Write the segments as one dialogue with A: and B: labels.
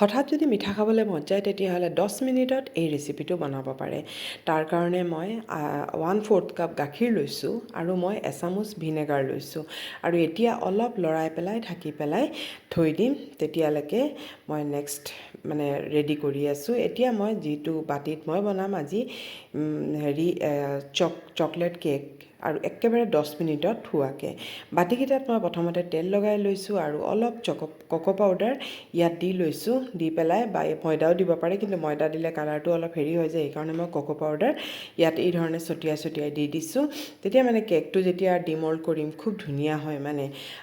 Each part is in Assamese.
A: হঠাৎ যদি মিঠা খাবলৈ মন যায় তেতিয়াহ'লে 10 মিনিটত এই ৰেচিপিটো বনাব পাৰে। তাৰ কাৰণে মই 1/4 কাপ গাখীৰ লৈছোঁ আৰু মই এচামুচ ভিনেগাৰ লৈছোঁ আৰু এতিয়া অলপ লৰাই পেলাই ঢাকি পেলাই থৈ দিম। তেতিয়ালৈকে মই নেক্সট ৰেডি কৰি আছোঁ। এতিয়া মই যিটো বাতিত মই বনাম আজি চকলেট কেক আৰু একেবাৰে 10 মিনিটত হোৱাকৈ বাতিকেইটাত মই প্ৰথমতে তেল লগাই লৈছোঁ আৰু অলপ কোকো পাউডাৰ ইয়াত দি লৈছোঁ। দি পেলাই বা ময়দাও দিব পাৰে, কিন্তু ময়দা দিলে কালাৰটো অলপ হেৰি হৈ যায়, সেইকাৰণে মই কোকো পাউডাৰ ইয়াত এই ধৰণে ছটিয়াই দি দিছোঁ। তেতিয়া কেকটো যেতিয়া ডিমল্ড কৰিম খুব ধুনীয়া হয়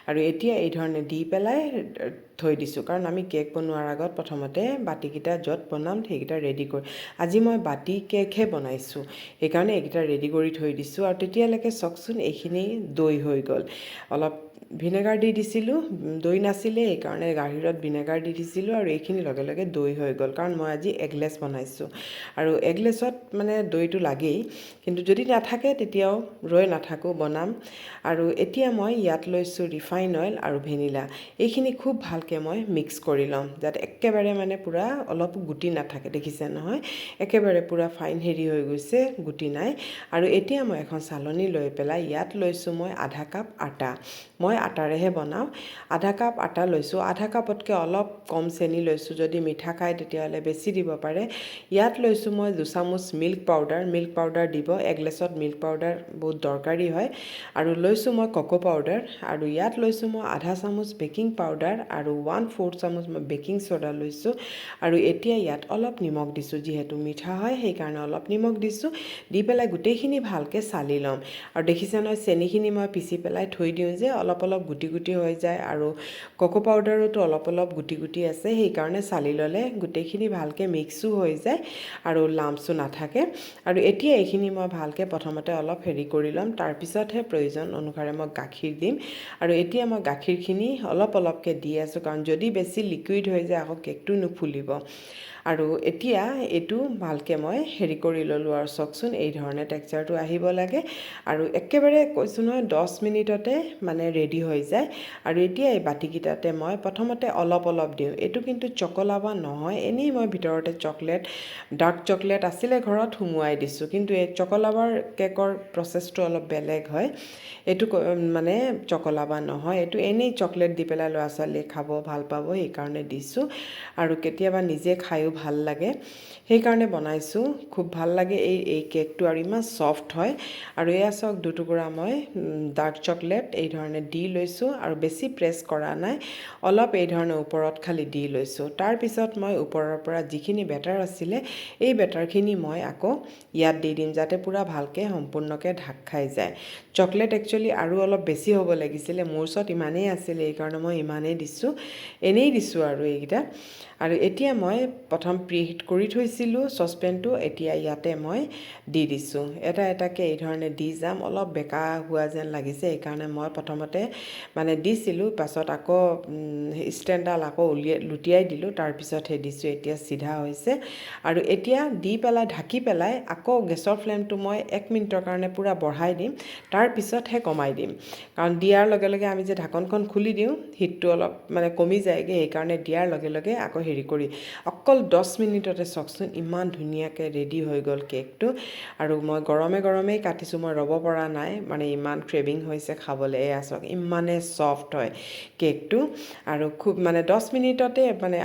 A: আৰু এতিয়া এই ধৰণে দি পেলাই থৈ দিছোঁ, কাৰণ আমি কেক বনোৱাৰ আগত প্ৰথমতে বাতিকেইটা য'ত বনাম সেইকেইটা ৰেডি কৰি, আজি মই বাতি কেকহে বনাইছোঁ, সেইকাৰণে এইকেইটা ৰেডি কৰি থৈ দিছোঁ। আৰু তেতিয়ালৈকে চাওকচোন এইখিনি দৈ হৈ গ'ল। অলপ ভিনেগাৰ দি দিছিলোঁ, দৈ নাছিলে সেইকাৰণে গাখীৰত ভিনেগাৰ দি দিছিলোঁ আৰু এইখিনি লগে লগে দৈ হৈ গ'ল, কাৰণ মই আজি এগলেছ বনাইছোঁ আৰু এগলেছত দৈটো লাগেই, কিন্তু যদি নাথাকে তেতিয়াও ৰৈ নাথাকোঁ, বনাম। আৰু এতিয়া মই ইয়াত লৈছোঁ ৰিফাইন অইল আৰু ভেনিলা। এইখিনি খুব ভালকৈ মই মিক্স কৰি ল'ম, যাতে একেবাৰে পূৰা অলপ গুটি নাথাকে। দেখিছে নহয়, একেবাৰে পূৰা ফাইন হেৰি হৈ গৈছে, গুটি নাই। আৰু এতিয়া মই এখন চালনী লৈ পেলাই ইয়াত লৈছোঁ মই আধা কাপ আটা। মই আটাৰেহে বনাওঁ। আধা কাপ আটা লৈছোঁ, আধা কাপতকৈ অলপ কম চেনি লৈছোঁ। যদি মিঠা খায় তেতিয়াহ'লে বেছি দিব পাৰে। ইয়াত লৈছোঁ মই 2 চামুচ মিল্ক পাউডাৰ দিব, এগলেছত মিল্ক পাউডাৰ বহুত দৰকাৰী হয়। আৰু লৈছোঁ মই কোকো পাউডাৰ, আৰু ইয়াত লৈছোঁ মই আধা চামুচ বেকিং পাউডাৰ আৰু 1/4 চামুচ মই বেকিং চ'ডা লৈছোঁ। আৰু এতিয়া ইয়াত অলপ নিমখ দিছোঁ, যিহেতু মিঠা হয় সেইকাৰণে অলপ নিমখ দিছোঁ। দি পেলাই গোটেইখিনি ভালকৈ চালি ল'ম। আৰু দেখিছে নহয়, চেনিখিনি মই পিচি পেলাই থৈ দিওঁ যে অলপ অলপ গুটি গুটি হৈ যায়, আৰু কোকো পাউডাৰতো অলপ অলপ গুটি গুটি আছে, সেইকাৰণে চালি ল'লে গোটেইখিনি ভালকৈ মিক্সো হৈ যায় আৰু লাম্পছো নাথাকে। আৰু এতিয়া এইখিনি মই ভালকৈ প্ৰথমতে অলপ হেৰি কৰি ল'ম, তাৰপিছতহে প্ৰয়োজন অনুসাৰে মই গাখীৰ দিম। আৰু এতিয়া মই গাখীৰখিনি অলপ অলপকৈ দি আছোঁ, কাৰণ যদি বেছি লিকুইড হৈ যায় আকৌ কেকটো নুফুলিব। আৰু এতিয়া এইটো ভালকৈ মই হেৰি কৰি ল'লোঁ, আৰু চাওকচোন এই ধৰণে টেক্সচাৰটো আহিব লাগে। আৰু একেবাৰে কৈছোঁ নহয় 10 মিনিটতে ৰেডি হৈ যায়। আৰু এতিয়া এই বাতিকেইটাতে মই প্ৰথমতে অলপ অলপ দিওঁ। এইটো কিন্তু চকলাবা নহয়, এনেই মই ভিতৰতে ডাৰ্ক চকলেট আছিলে ঘৰত সুমুৱাই দিছোঁ, কিন্তু এই চকলাবাৰ কেকৰ প্ৰচেছটো অলপ বেলেগ হয়। এইটো চকলাবা নহয়, এইটো এনেই চকলেট দি পেলাই ল'ৰা ছোৱালীয়ে খাব ভাল পাব, সেইকাৰণে দিছোঁ। আৰু কেতিয়াবা নিজে খায়ো ভাল লাগে, সেইকাৰণে বনাইছোঁ। খুব ভাল লাগে এই কেকটো, আৰু ইমান ছফ্ট হয়। আৰু এয়া চাওক, দুটুকুৰা মই ডাৰ্ক চকলেট এই ধৰণে দি লৈছোঁ, আৰু বেছি প্ৰেছ কৰা নাই, অলপ এই ধৰণে ওপৰত খালি দি লৈছোঁ। তাৰপিছত মই ওপৰৰ পৰা যিখিনি বেটাৰ আছিলে এই বেটাৰখিনি মই আকৌ ইয়াত দি দিম, যাতে পূৰা ভালকৈ সম্পূৰ্ণকৈ ঢাক খাই যায়। চকলেট একচুৱেলি আৰু অলপ বেছি হ'ব লাগিছিলে, মোৰ ওচৰত ইমানেই আছিলে সেইকাৰণে মই ইমানেই দিছোঁ, এনেই দিছোঁ আৰু এইকেইটা। আৰু এতিয়া মই প্ৰথম প্ৰিহিট কৰি থৈছিলোঁ চচপেনটো, এতিয়া ইয়াতে মই দি দিছোঁ। এটা এটাকৈ এই ধৰণে দি যাম। অলপ বেকা হোৱা যেন লাগিছে, সেইকাৰণে মই প্ৰথমতে দিছিলোঁ, পাছত আকৌ ষ্টেণ্ডডাল আকৌ লুটিয়াই দিলোঁ, তাৰপিছতহে দিছোঁ। এতিয়া চিধা হৈছে। আৰু এতিয়া দি পেলাই ঢাকি পেলাই আকৌ গেছৰ ফ্লেমটো মই 1 মিনিটৰ কাৰণে পূৰা বঢ়াই দিম, তাৰপিছতহে কমাই দিম, কাৰণ দিয়াৰ লগে লগে আমি যে ঢাকনখন খুলি দিওঁ হিটটো অলপ কমি যায়গৈ, সেইকাৰণে দিয়াৰ লগে লগে আকৌ হেৰি কৰি অকল 10 মিনিটতে চাওকচোন ইমান ধুনীয়াকৈ ৰেডি হৈ গ'ল কেকটো। আৰু মই গৰমেই কাটিছোঁ, মই ৰ'ব পৰা নাই, ইমান ক্ৰেভিং হৈছে খাবলৈ। এয়া চাওক ইমানে ছফ্ট হয় কেকটো, আৰু খুব 10 মিনিটতে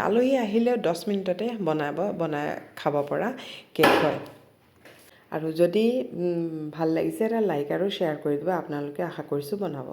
A: আলহী আহিলেও 10 মিনিটতে বনাই খাব পৰা কেক হয়। আৰু যদি ভাল লাগিছে এটা লাইক আৰু শ্বেয়াৰ কৰি দিব, আপোনালোকে আশা কৰিছোঁ বনাব।